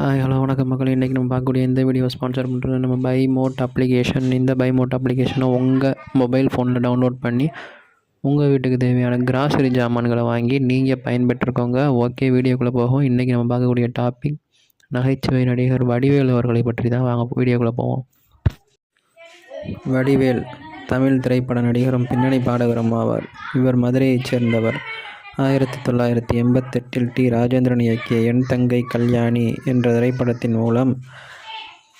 Hello வணக்கம் மக்களே. இன்றைக்கி நம்ம பார்க்கக்கூடிய இந்த வீடியோ ஸ்பான்சர் பண்ணுறது நம்ம பை மோட் அப்ளிகேஷன். இந்த பை மோட் அப்ளிகேஷனை உங்கள் மொபைல் ஃபோனில் டவுன்லோட் பண்ணி உங்கள் வீட்டுக்கு தேவையான கிராசரி ஜாமான்களை வாங்கி நீங்கள் பயன்பெற்றுக்கோங்க. ஓகே, வீடியோக்குள்ளே போகும். இன்றைக்கி நம்ம பார்க்கக்கூடிய டாபிக் நகைச்சுவை நடிகர் வடிவேல் அவர்களை பற்றி தான். வாங்க வீடியோக்குள்ளே போவோம். வடிவேல் தமிழ் திரைப்பட நடிகரும் பின்னணி பாடகரும் ஆவார். இவர் மதுரையைச் சேர்ந்தவர். 1988 டி. ராஜேந்திரன் இயக்கிய என் தங்கை கல்யாணி என்ற திரைப்படத்தின் மூலம்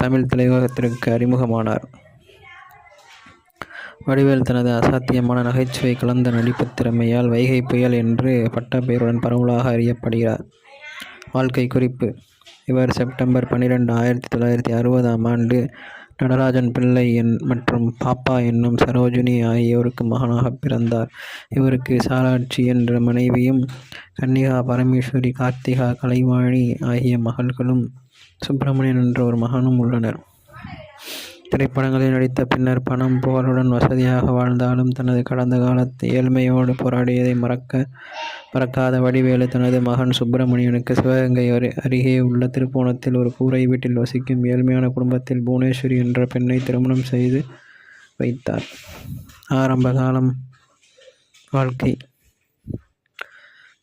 தமிழ் திரையுலகத்திற்கு அறிமுகமானார். வடிவேல் தனது அசாத்தியமான நகைச்சுவை கலந்த நடிப்பு திறமையால் வைகை புயல் என்று பட்ட பெயருடன் பரவலாக அறியப்படுகிறார். வாழ்க்கை குறிப்பு: இவர் செப்டம்பர் 12, 1960ஆம் ஆண்டு நடராஜன் பிள்ளை மற்றும் பாப்பா என்னும் சரோஜினி ஆகியோருக்கு மகனாக பிறந்தார். இவருக்கு விசாலாட்சி என்ற மனைவியும், கன்னிகா, பரமேஸ்வரி, கார்த்திகா, கலைவாணி ஆகிய மகள்களும், சுப்பிரமணியன் என்ற ஒரு மகனும் உள்ளனர். திரைப்படங்களில் நடித்த பின்னர் பணம் புகழுடன் வசதியாக வாழ்ந்தாலும் தனது கடந்த காலத்து ஏழ்மையோடு போராடியதை மறக்காத வடிவேலு தனது மகன் சுப்பிரமணியனுக்கு சிவகங்கை அருகே உள்ள திருப்புவனத்தில் ஒரு கூரை வீட்டில் வசிக்கும் ஏழ்மையான குடும்பத்தில் புவனேஸ்வரி என்ற பெண்ணை திருமணம் செய்து வைத்தார். ஆரம்ப காலம் வாழ்க்கை: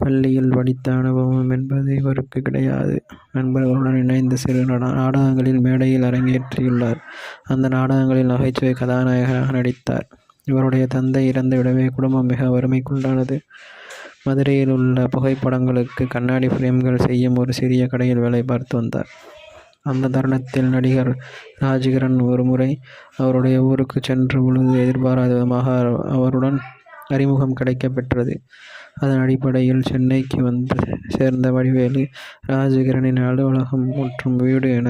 பள்ளியில் படித்த அனுபவம் என்பது இவருக்கு கிடையாது. நண்பர்களுடன் இணைந்து சிறு நாடகங்களில் மேடையில் அரங்கேற்றியுள்ளார். அந்த நாடகங்களில் நகைச்சுவை கதாநாயகனாக நடித்தார். இவருடைய தந்தை இறந்துவிடவே குடும்பம் மிக வறுமைக்குள்ளானது. மதுரையில் உள்ள புகைப்படங்களுக்கு கண்ணாடி ஃப்ரேம்கள் செய்யும் ஒரு சிறிய கடையில் வேலை பார்த்து வந்தார். அந்த தருணத்தில் நடிகர் ராஜ்கிரண் ஒரு முறை அவருடைய ஊருக்கு சென்ற பொழுது எதிர்பாராத விதமாக அவருடன் அறிமுகம் கிடைக்கப்பெற்றது. அதன் அடிப்படையில் சென்னைக்கு வந்து சேர்ந்த வடிவேலு ராஜ்கிரனின் அலுவலகம் மற்றும் வீடு என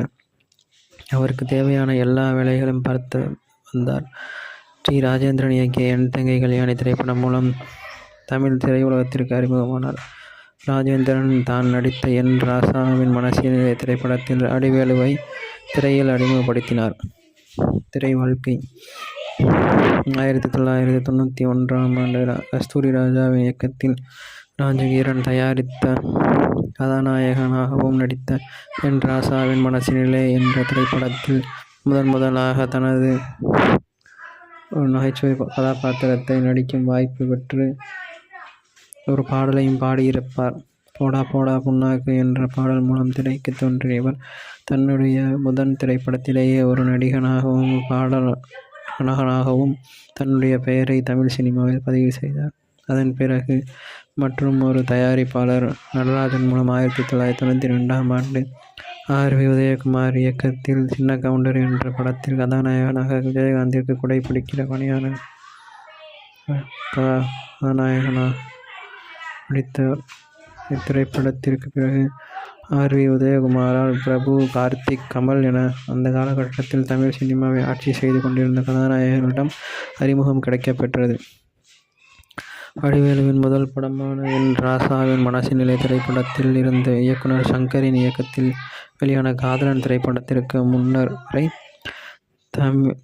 அவருக்கு தேவையான எல்லா வேலைகளையும் பார்த்து வந்தார். டி. ராஜேந்திரன் இயக்கிய என் தங்கை கல்யாணி திரைப்படம் மூலம் தமிழ் திரையுலகத்திற்கு அறிமுகமானார். ராஜேந்திரன் தான் நடித்த என் ராசாவின் மனசிலே திரைப்படத்தில் வடிவேலுவை திரையில் அறிமுகப்படுத்தினார். திரை வாழ்க்கை: 1991ஆம் ஆண்டு கஸ்தூரி ராஜாவின் இயக்கத்தில் ராஜகிரண் தயாரித்த கதாநாயகனாகவும் நடித்த என் ராசாவின் மனசினிலே என்ற திரைப்படத்தில் முதலாக தனது ஒரு நகைச்சுவை கதாபாத்திரத்தை நடிக்கும் வாய்ப்பு பெற்று ஒரு பாடலையும் பாடியிருப்பார். போடா போடா புண்ணாக்கு என்ற பாடல் மூலம் திரைக்கு தோன்றிய இவர் தன்னுடைய முதல் திரைப்படத்திலேயே ஒரு நடிகனாகவும் பாடகனாகவும் தன்னுடைய பெயரை தமிழ் சினிமாவில் பதிவு செய்தார். அதன் பிறகு மற்றும் ஒரு தயாரிப்பாளர் நடராஜன் மூலம் 1992ஆம் ஆண்டு ஆர்.வி. உதயகுமார் இயக்கத்தில் சின்ன கவுண்டர் என்ற படத்தில் கதாநாயகனாக விஜயகாந்திற்கு குடைப்பிடிக்கிற கதாநாயகனாக நடித்தார். இத்திரைப்படத்திற்கு பிறகு ஆர்.வி. உதயகுமாரால் பிரபு, கார்த்திக், கமல் என அந்த காலகட்டத்தில் தமிழ் சினிமாவை ஆட்சி செய்து கொண்டிருந்த கதாநாயகர்களிடம் அறிமுகம் கிடைக்கப்பெற்றது. வடிவேலுவின் முதல் படமான என் ராசாவின் மனசினிலே திரைப்படத்தில் இருந்து இயக்குனர் சங்கரின் இயக்கத்தில் வெளியான காதலன் திரைப்படத்திற்கு முன்னர் வரை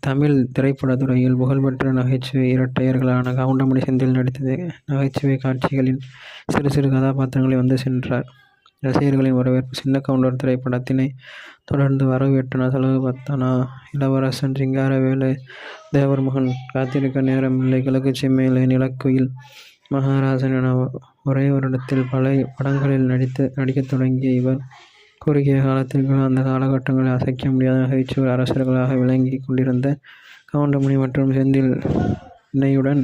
தமிழ் திரைப்படத்துறையில் புகழ்பெற்ற நகைச்சுவை இரட்டையர்களான கவுண்டமணி செந்தில் நடித்தது நகைச்சுவை காட்சிகளில் சிறு சிறு கதாபாத்திரங்களை வந்து சென்றார். ரசிகர்களின் வரவேற்பு: சின்ன கவுண்டர் திரைப்படத்தினை தொடர்ந்து வரவேற்றனா, செலவு பத்தனா, இளவரசன், சிங்காரவேலு, தேவர் மகன், காத்திருக்க நேரமில்லை, கிழக்கு செம்மையிலே, நிலக்குயில், மகாராஜன் என ஒரே வருடத்தில் பல படங்களில் நடிக்கத் தொடங்கிய இவர் குறுகிய காலத்திற்குள் அந்த காலகட்டங்களில் அசைக்க முடியாத நகைச்சுவை அரசர்களாக விளங்கி கொண்டிருந்த கவுண்டமணி மற்றும் செந்தில் இணையுடன்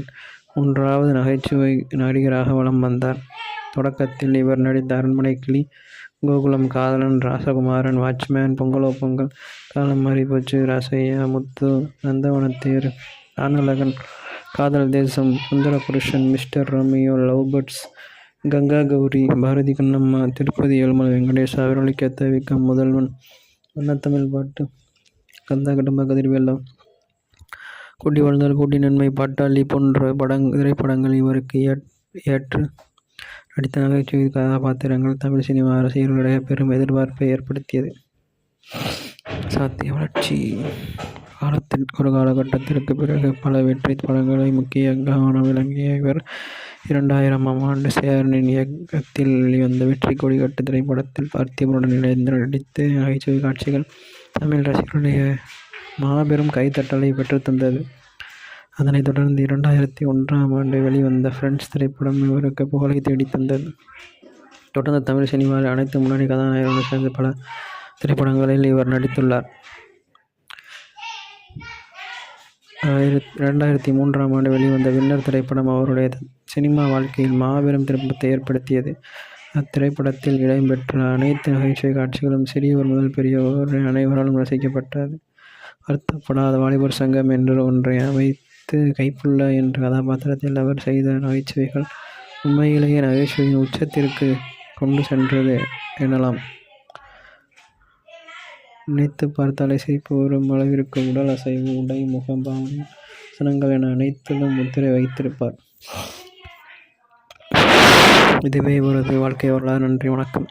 மூன்றாவது நகைச்சுவை நடிகராக வலம் வந்தார். தொடக்கத்தில் இவர் நடித்த அரண்மனை கிளி, கோகுலம், காதலன், ராசகுமாரன், வாட்ச்மேன், பொங்கலோ பொங்கல், காலம் மாறிப்போச்சு, ராசையா, முத்து, நந்தவனத்தேர், ஆனழகன், காதல் Desam, Sundara Purushan, mister Romeo, love birds, Ganga Gowri, Bharathi Kannamma, Tirupathi Ezhumalai Venkatesa, விரலிக்கேத்த வீக்கம், முதல்வன், வண்ணத்தமிழ் பாட்டு, கந்தா கடம்பா, கதிர்வேலம், கூட்டி வாழ்ந்தால் கூட்டி நன்மை, பாட்டாளி போன்ற திரைப்படங்கள் இவருக்கு ஏற்று நடித்த நகைச்சுவை கதாபாத்திரங்கள் தமிழ் சினிமா ரசிகர்களிடையே பெரும் எதிர்பார்ப்பை ஏற்படுத்தியது. சாத்திய வளர்ச்சி: ஒரு காலகட்டத்திற்கு பிறகு பல வெற்றி படங்களை முக்கிய கவனம் விளங்கிய இவர் 2000ஆம் ஆண்டு சேரனின் இயக்கத்தில் வெளிவந்த வெற்றி கொடிகட்டு திரைப்படத்தில் பார்த்திபனுடன் இணைந்து நடித்து நகைச்சுவை காட்சிகள் தமிழ் ரசிகர்களுடைய மாபெரும் கைத்தட்டலை பெற்றுத்தந்தது. அதனைத் தொடர்ந்து 2001ஆம் ஆண்டு வெளிவந்த ஃப்ரெண்ட்ஸ் திரைப்படம் இவருக்கு புகழை தேடித்தந்தது. தொடர்ந்து தமிழ் சினிமாவில் அனைத்து முன்னணி கதாநாயகர்களுடன் சேர்ந்து பல திரைப்படங்களில் இவர் நடித்துள்ளார். 2003ஆம் ஆண்டு வெளிவந்த வின்னர் திரைப்படம் அவருடைய சினிமா வாழ்க்கையில் மாபெரும் திருப்பத்தை ஏற்படுத்தியது. அத்திரைப்படத்தில் இடம்பெற்ற அனைத்து நகைச்சுவை காட்சிகளும் சிறியவர் முதல் பெரியவர் அனைவராலும் ரசிக்கப்பட்டது. வருத்தப்படாத வாலிபர் சங்கம் என்று ஒன்றை அமைத்து கைப்புள்ள என்ற கதாபாத்திரத்தில் அவர் செய்த நகைச்சுவைகள் உண்மையிலேயே நகைச்சுவையின் உச்சத்திற்கு கொண்டு சென்றது எனலாம். நினைத்து பார்த்தாலே சிரிப்பு வரும் அளவிற்கு உடல் அசைவு, உடை, முகம், பாவனை, வசனங்கள் என அனைத்திலும் முத்திரை வைத்திருப்பார். இதுவே இவரது வாழ்க்கை வரலாறு. நன்றி, வணக்கம்.